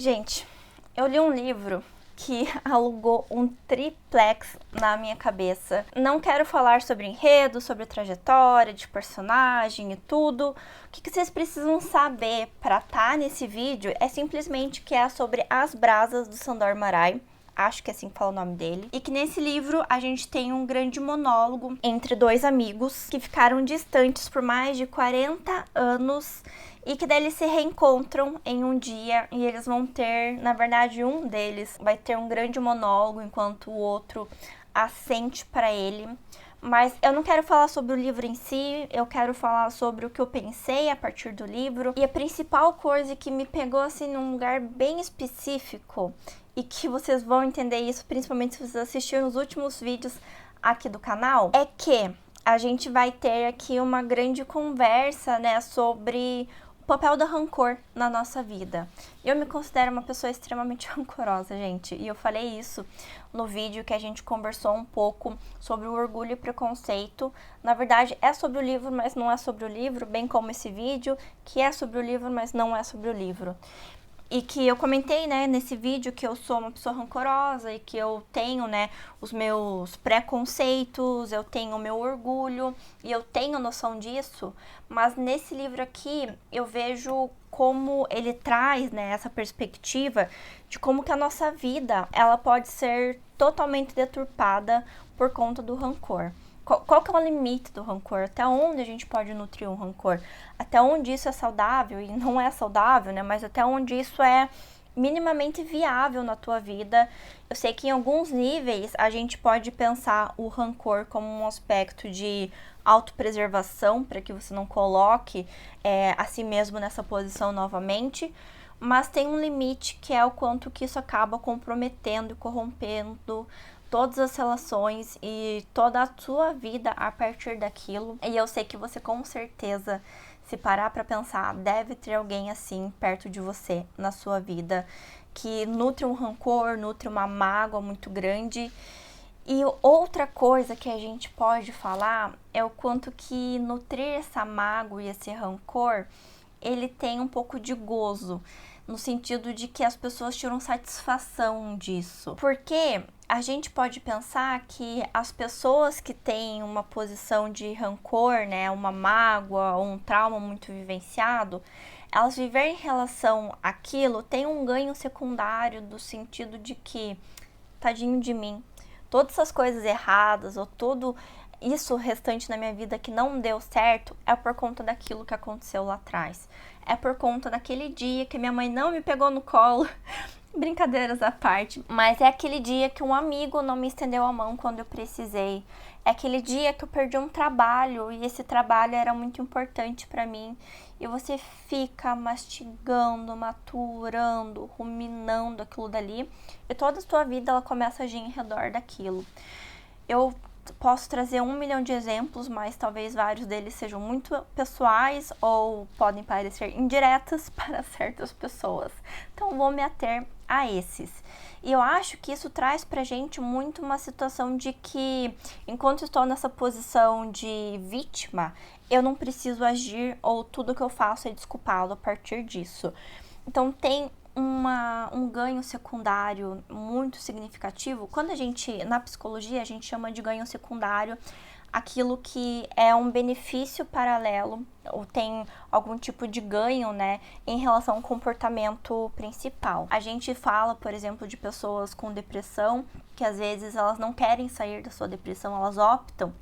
Gente, eu li um livro que alugou um triplex na minha cabeça. Não quero falar sobre enredo, sobre trajetória de personagem e tudo. O que vocês precisam saber para estar nesse vídeo é simplesmente que é sobre As Brasas do Sandor Márai. Acho que é assim que fala o nome dele. E que nesse livro a gente tem um grande monólogo entre dois amigos que ficaram distantes por mais de 40 anos e que daí eles se reencontram em um dia e eles vão ter, na verdade, um deles vai ter um grande monólogo enquanto o outro assente para ele. Mas eu não quero falar sobre o livro em si, eu quero falar sobre o que eu pensei a partir do livro. E a principal coisa que me pegou assim num lugar bem específico e que vocês vão entender isso, principalmente se vocês assistiram os últimos vídeos aqui do canal, é que a gente vai ter aqui uma grande conversa, né, sobre o papel do rancor na nossa vida. Eu me considero uma pessoa extremamente rancorosa, gente, e eu falei isso no vídeo que a gente conversou um pouco sobre o orgulho e preconceito. Na verdade, é sobre o livro, mas não é sobre o livro, bem como esse vídeo, que é sobre o livro, mas não é sobre o livro. E que eu comentei, né, nesse vídeo que eu sou uma pessoa rancorosa e que eu tenho, né, os meus preconceitos, eu tenho o meu orgulho e eu tenho noção disso, mas nesse livro aqui eu vejo como ele traz, né, essa perspectiva de como que a nossa vida, ela pode ser totalmente deturpada por conta do rancor. Qual que é o limite do rancor? Até onde a gente pode nutrir um rancor? Até onde isso é saudável e não é saudável, né? Mas até onde isso é minimamente viável na tua vida. Eu sei que em alguns níveis a gente pode pensar o rancor como um aspecto de autopreservação, para que você não coloque a si mesmo nessa posição novamente. Mas tem um limite que é o quanto que isso acaba comprometendo e corrompendo todas as relações e toda a sua vida a partir daquilo. E eu sei que você com certeza, se parar para pensar, deve ter alguém assim perto de você na sua vida que nutre um rancor, nutre uma mágoa muito grande. E outra coisa que a gente pode falar é o quanto que nutrir essa mágoa e esse rancor, ele tem um pouco de gozo, no sentido de que as pessoas tiram satisfação disso. Porque a gente pode pensar que as pessoas que têm uma posição de rancor, né, uma mágoa ou um trauma muito vivenciado, elas viverem em relação àquilo tem um ganho secundário do sentido de que, tadinho de mim, todas essas coisas erradas ou tudo isso restante na minha vida que não deu certo é por conta daquilo que aconteceu lá atrás. É por conta daquele dia que minha mãe não me pegou no colo, brincadeiras à parte, mas é aquele dia que um amigo não me estendeu a mão quando eu precisei. É aquele dia que eu perdi um trabalho e esse trabalho era muito importante para mim. E você fica mastigando, maturando, ruminando aquilo dali e toda a sua vida ela começa a agir em redor daquilo. Eu posso trazer 1 milhão de exemplos, mas talvez vários deles sejam muito pessoais ou podem parecer indiretos para certas pessoas. Então, vou me ater a esses. E eu acho que isso traz pra gente muito uma situação de que, enquanto estou nessa posição de vítima, eu não preciso agir ou tudo que eu faço é desculpá-lo a partir disso. Então, tem um ganho secundário muito significativo. Quando a gente, na psicologia, a gente chama de ganho secundário aquilo que é um benefício paralelo ou tem algum tipo de ganho, né, em relação ao comportamento principal. A gente fala, por exemplo, de pessoas com depressão que às vezes elas não querem sair da sua depressão, elas optam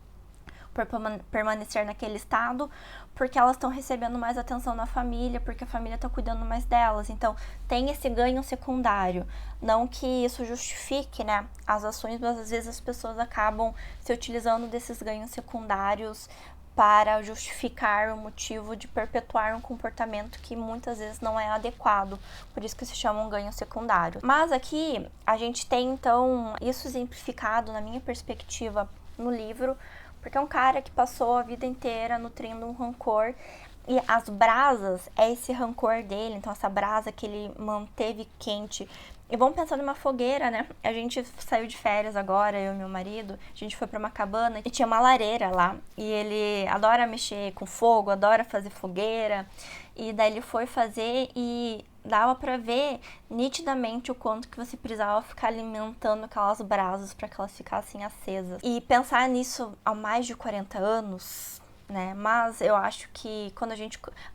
por permanecer naquele estado, porque elas estão recebendo mais atenção na família, porque a família está cuidando mais delas. Então, tem esse ganho secundário. Não que isso justifique, né, as ações, mas às vezes as pessoas acabam se utilizando desses ganhos secundários para justificar o motivo de perpetuar um comportamento que muitas vezes não é adequado, por isso que se chama um ganho secundário. Mas aqui a gente tem então isso exemplificado na minha perspectiva no livro, porque é um cara que passou a vida inteira nutrindo um rancor E as brasas é esse rancor dele, então essa brasa que ele manteve quente. E vamos pensar numa fogueira, né? A gente saiu de férias agora, eu e meu marido, a gente foi pra uma cabana e tinha uma lareira lá. E ele adora mexer com fogo, adora fazer fogueira. E daí ele foi fazer e dava pra ver nitidamente o quanto que você precisava ficar alimentando aquelas brasas para que elas ficassem acesas. E pensar nisso há mais de 40 anos, né? Mas eu acho que quando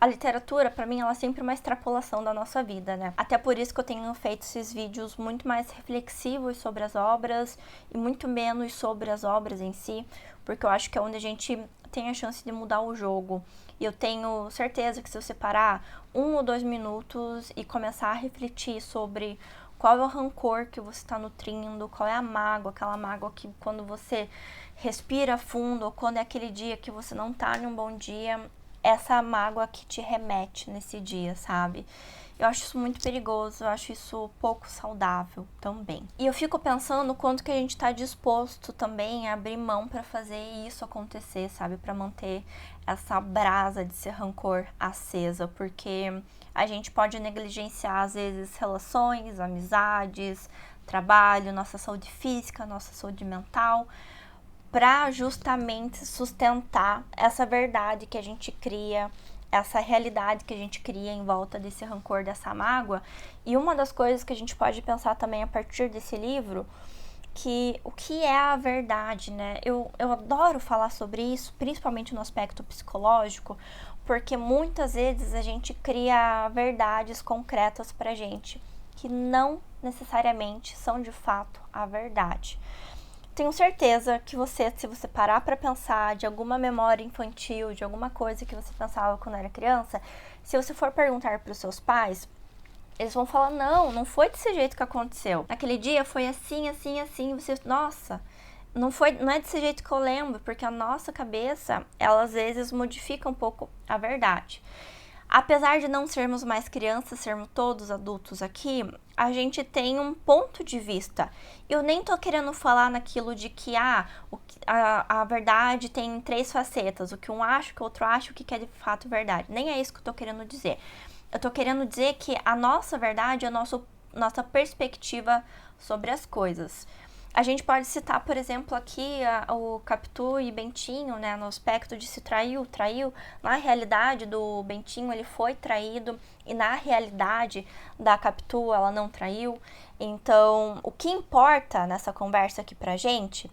a literatura, pra mim, ela é sempre uma extrapolação da nossa vida, né? Até por isso que eu tenho feito esses vídeos muito mais reflexivos sobre as obras e muito menos sobre as obras em si, porque eu acho que é onde a gente tem a chance de mudar o jogo. E eu tenho certeza que se você parar 1 ou 2 minutos e começar a refletir sobre qual é o rancor que você está nutrindo, qual é a mágoa, aquela mágoa que quando você respira fundo, ou quando é aquele dia que você não tá em um bom dia, essa mágoa que te remete nesse dia, sabe? Eu acho isso muito perigoso, eu acho isso pouco saudável também. E eu fico pensando o quanto que a gente tá disposto também a abrir mão pra fazer isso acontecer, sabe? Pra manter essa brasa de ser rancor acesa, porque a gente pode negligenciar, às vezes, relações, amizades, trabalho, nossa saúde física, nossa saúde mental, para justamente sustentar essa verdade que a gente cria, essa realidade que a gente cria em volta desse rancor, dessa mágoa. E uma das coisas que a gente pode pensar também a partir desse livro, que o que é a verdade, né? Eu adoro falar sobre isso, principalmente no aspecto psicológico, porque muitas vezes a gente cria verdades concretas pra gente, que não necessariamente são de fato a verdade. Tenho certeza que se você parar pra pensar de alguma memória infantil, de alguma coisa que você pensava quando era criança, se você for perguntar pros seus pais, eles vão falar, não foi desse jeito que aconteceu. Naquele dia foi assim, assim, assim. Você, nossa, não é desse jeito que eu lembro, porque a nossa cabeça, ela às vezes modifica um pouco a verdade. Apesar de não sermos mais crianças, sermos todos adultos aqui, a gente tem um ponto de vista. Eu nem tô querendo falar naquilo de que a verdade tem 3 facetas, o que um acha, o que o outro acha, o que é de fato verdade. Nem é isso que eu tô querendo dizer. Eu tô querendo dizer que a nossa verdade é a nossa perspectiva sobre as coisas. A gente pode citar, por exemplo, aqui o Capitu e Bentinho, né, no aspecto de se traiu. Na realidade do Bentinho, ele foi traído, e na realidade da Capitu, ela não traiu. Então, o que importa nessa conversa aqui pra gente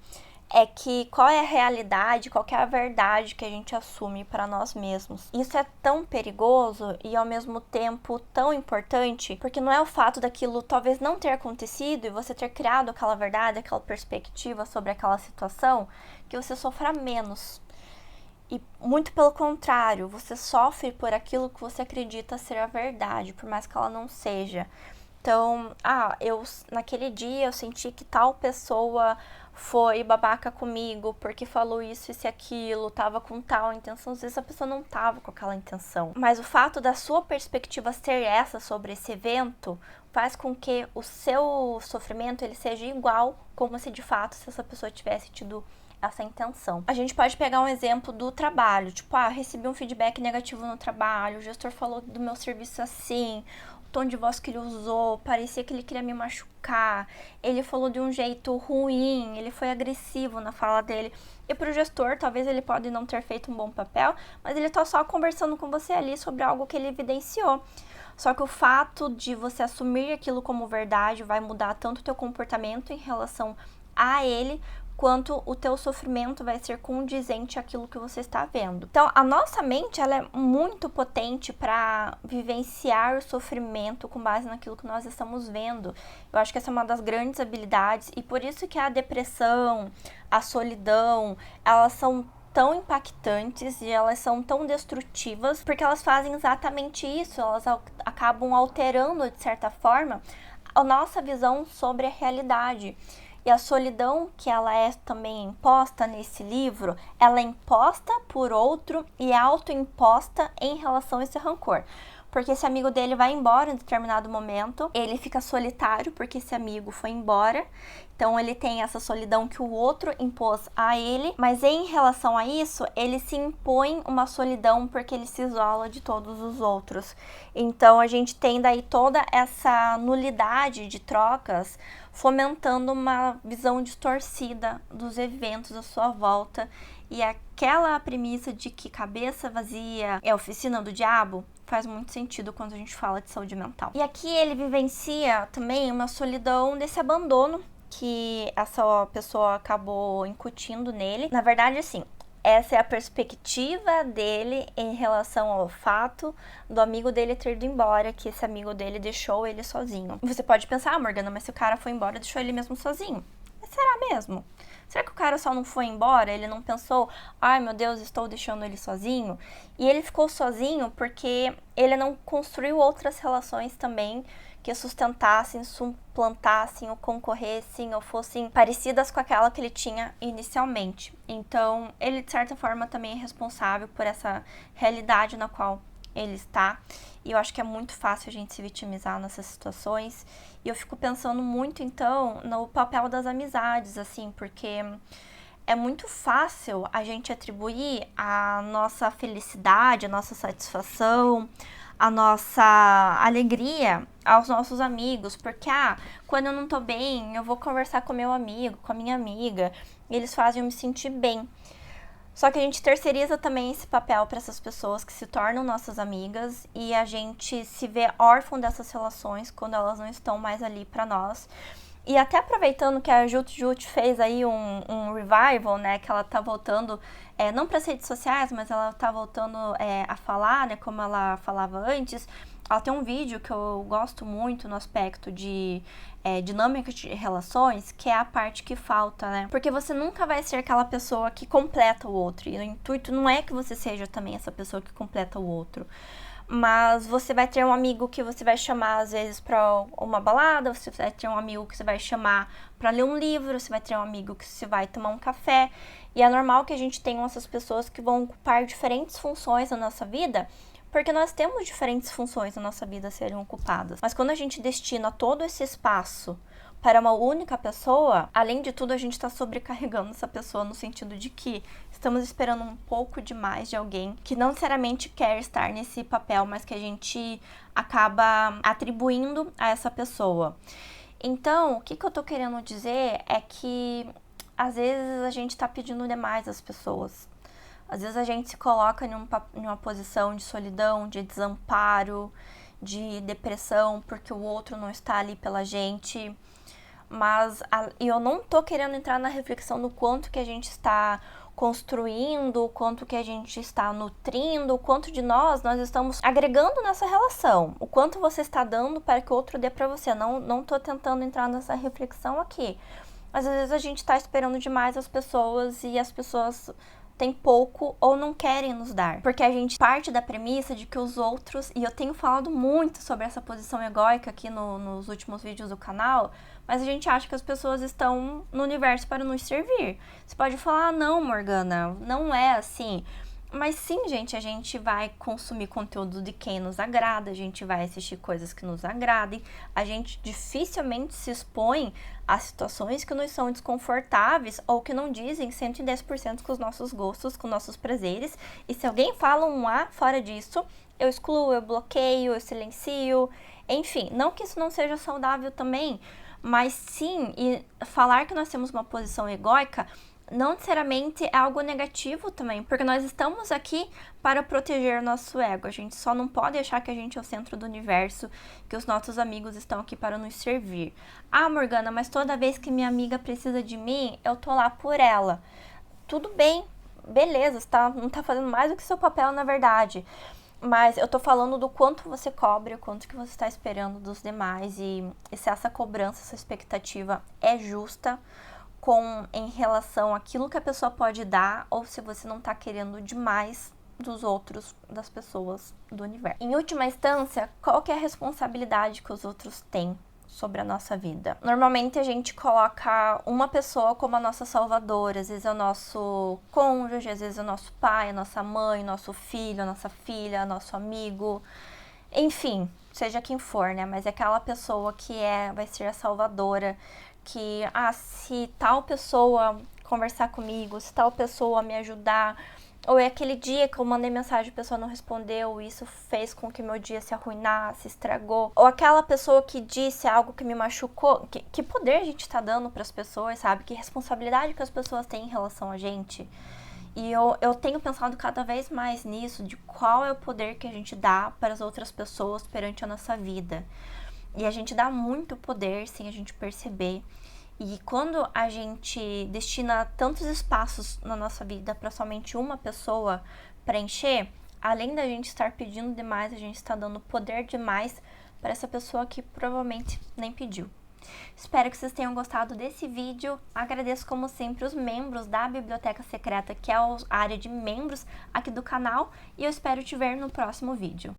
é que qual é a realidade, qual é a verdade que a gente assume para nós mesmos. Isso é tão perigoso e ao mesmo tempo tão importante, porque não é o fato daquilo talvez não ter acontecido e você ter criado aquela verdade, aquela perspectiva sobre aquela situação, que você sofra menos. E muito pelo contrário, você sofre por aquilo que você acredita ser a verdade, por mais que ela não seja. Então, naquele dia eu senti que tal pessoa foi babaca comigo porque falou isso e aquilo, tava com tal intenção. Às vezes a pessoa não tava com aquela intenção. Mas o fato da sua perspectiva ser essa sobre esse evento faz com que o seu sofrimento ele seja igual como se de fato se essa pessoa tivesse tido essa intenção. A gente pode pegar um exemplo do trabalho, tipo, recebi um feedback negativo no trabalho, o gestor falou do meu serviço assim, o tom de voz que ele usou, parecia que ele queria me machucar, ele falou de um jeito ruim, ele foi agressivo na fala dele. E pro gestor, talvez ele pode não ter feito um bom papel, mas ele tá só conversando com você ali sobre algo que ele evidenciou. Só que o fato de você assumir aquilo como verdade vai mudar tanto o teu comportamento em relação a ele, quanto o teu sofrimento vai ser condizente àquilo que você está vendo. Então, a nossa mente, ela é muito potente para vivenciar o sofrimento com base naquilo que nós estamos vendo. Eu acho que essa é uma das grandes habilidades, e por isso que a depressão, a solidão, elas são tão impactantes e elas são tão destrutivas, porque elas fazem exatamente isso, elas acabam alterando, de certa forma, a nossa visão sobre a realidade. E a solidão que ela é também imposta nesse livro, ela é imposta por outro e é autoimposta em relação a esse rancor. porque esse amigo dele vai embora em determinado momento, ele fica solitário porque esse amigo foi embora, então ele tem essa solidão que o outro impôs a ele, mas em relação a isso, ele se impõe uma solidão porque ele se isola de todos os outros. Então a gente tem daí toda essa nulidade de trocas, fomentando uma visão distorcida dos eventos à sua volta, e aquela premissa de que cabeça vazia é a oficina do diabo faz muito sentido quando a gente fala de saúde mental. E aqui ele vivencia também uma solidão desse abandono que essa pessoa acabou incutindo nele. Na verdade, assim, essa é a perspectiva dele em relação ao fato do amigo dele ter ido embora, que esse amigo dele deixou ele sozinho. Você pode pensar, Morgana, mas se o cara foi embora, deixou ele mesmo sozinho. Mas será mesmo? Será que o cara só não foi embora? Ele não pensou, ai meu Deus, estou deixando ele sozinho? E ele ficou sozinho porque ele não construiu outras relações também que sustentassem, suplantassem ou concorressem ou fossem parecidas com aquela que ele tinha inicialmente. Então, ele de certa forma também é responsável por essa realidade na qual ele está. E eu acho que é muito fácil a gente se vitimizar nessas situações. E eu fico pensando muito, então, no papel das amizades, assim, porque é muito fácil a gente atribuir a nossa felicidade, a nossa satisfação, a nossa alegria aos nossos amigos, porque, quando eu não tô bem, eu vou conversar com meu amigo, com a minha amiga, e eles fazem eu me sentir bem. Só que a gente terceiriza também esse papel para essas pessoas que se tornam nossas amigas e a gente se vê órfão dessas relações quando elas não estão mais ali para nós. E até aproveitando que a Jut Jut fez aí um revival, né, que ela tá voltando, não para as redes sociais, mas ela tá voltando a falar, né, como ela falava antes. Ela tem um vídeo que eu gosto muito no aspecto de dinâmica de relações, que é a parte que falta, né? Porque você nunca vai ser aquela pessoa que completa o outro, e o intuito não é que você seja também essa pessoa que completa o outro. Mas você vai ter um amigo que você vai chamar, às vezes, pra uma balada, você vai ter um amigo que você vai chamar pra ler um livro, você vai ter um amigo que você vai tomar um café. E é normal que a gente tenha essas pessoas que vão ocupar diferentes funções na nossa vida, porque nós temos diferentes funções na nossa vida a serem ocupadas. Mas quando a gente destina todo esse espaço para uma única pessoa, além de tudo, a gente está sobrecarregando essa pessoa no sentido de que estamos esperando um pouco demais de alguém que não necessariamente quer estar nesse papel, mas que a gente acaba atribuindo a essa pessoa. Então, o que eu tô querendo dizer é que às vezes a gente tá pedindo demais às pessoas. Às vezes a gente se coloca em uma posição de solidão, de desamparo, de depressão, porque o outro não está ali pela gente. Mas eu não tô querendo entrar na reflexão do quanto que a gente está construindo, o quanto que a gente está nutrindo, o quanto de nós estamos agregando nessa relação, o quanto você está dando para que o outro dê para você. Não tô tentando entrar nessa reflexão aqui. Mas às vezes a gente está esperando demais as pessoas e as pessoas têm pouco ou não querem nos dar. Porque a gente parte da premissa de que os outros, e eu tenho falado muito sobre essa posição egóica aqui nos últimos vídeos do canal, mas a gente acha que as pessoas estão no universo para nos servir. Você pode falar, não, Morgana, não é assim. Mas sim, gente, a gente vai consumir conteúdo de quem nos agrada, a gente vai assistir coisas que nos agradem, a gente dificilmente se expõe a situações que nos são desconfortáveis ou que não dizem 110% com os nossos gostos, com nossos prazeres. E se alguém fala um A fora disso, eu excluo, eu bloqueio, eu silencio, enfim, não que isso não seja saudável também, mas sim, e falar que nós temos uma posição egóica não necessariamente é algo negativo também, porque nós estamos aqui para proteger nosso ego. A gente só não pode achar que a gente é o centro do universo, que os nossos amigos estão aqui para nos servir. Morgana, mas toda vez que minha amiga precisa de mim, eu tô lá por ela. Tudo bem, beleza, você não tá fazendo mais do que seu papel, na verdade. Mas eu tô falando do quanto você cobra, o quanto que você está esperando dos demais e se essa cobrança, essa expectativa é justa em relação àquilo que a pessoa pode dar ou se você não tá querendo demais dos outros, das pessoas, do universo. Em última instância, qual que é a responsabilidade que os outros têm sobre a nossa vida? Normalmente a gente coloca uma pessoa como a nossa salvadora, às vezes é o nosso cônjuge, às vezes é o nosso pai, a nossa mãe, nosso filho, a nossa filha, nosso amigo. Enfim, seja quem for, né? Mas é aquela pessoa que vai ser a salvadora, que, se tal pessoa conversar comigo, se tal pessoa me ajudar, ou é aquele dia que eu mandei mensagem e a pessoa não respondeu, e isso fez com que meu dia se arruinasse, estragou. Ou aquela pessoa que disse algo que me machucou. Que poder a gente tá dando pras pessoas, sabe? Que responsabilidade que as pessoas têm em relação a gente. E eu tenho pensado cada vez mais nisso, de qual é o poder que a gente dá para as outras pessoas perante a nossa vida. E a gente dá muito poder sem a gente perceber. E quando a gente destina tantos espaços na nossa vida para somente uma pessoa preencher, além da gente estar pedindo demais, a gente está dando poder demais para essa pessoa que provavelmente nem pediu. Espero que vocês tenham gostado desse vídeo. Agradeço, como sempre, os membros da Biblioteca Secreta, que é a área de membros aqui do canal. E eu espero te ver no próximo vídeo.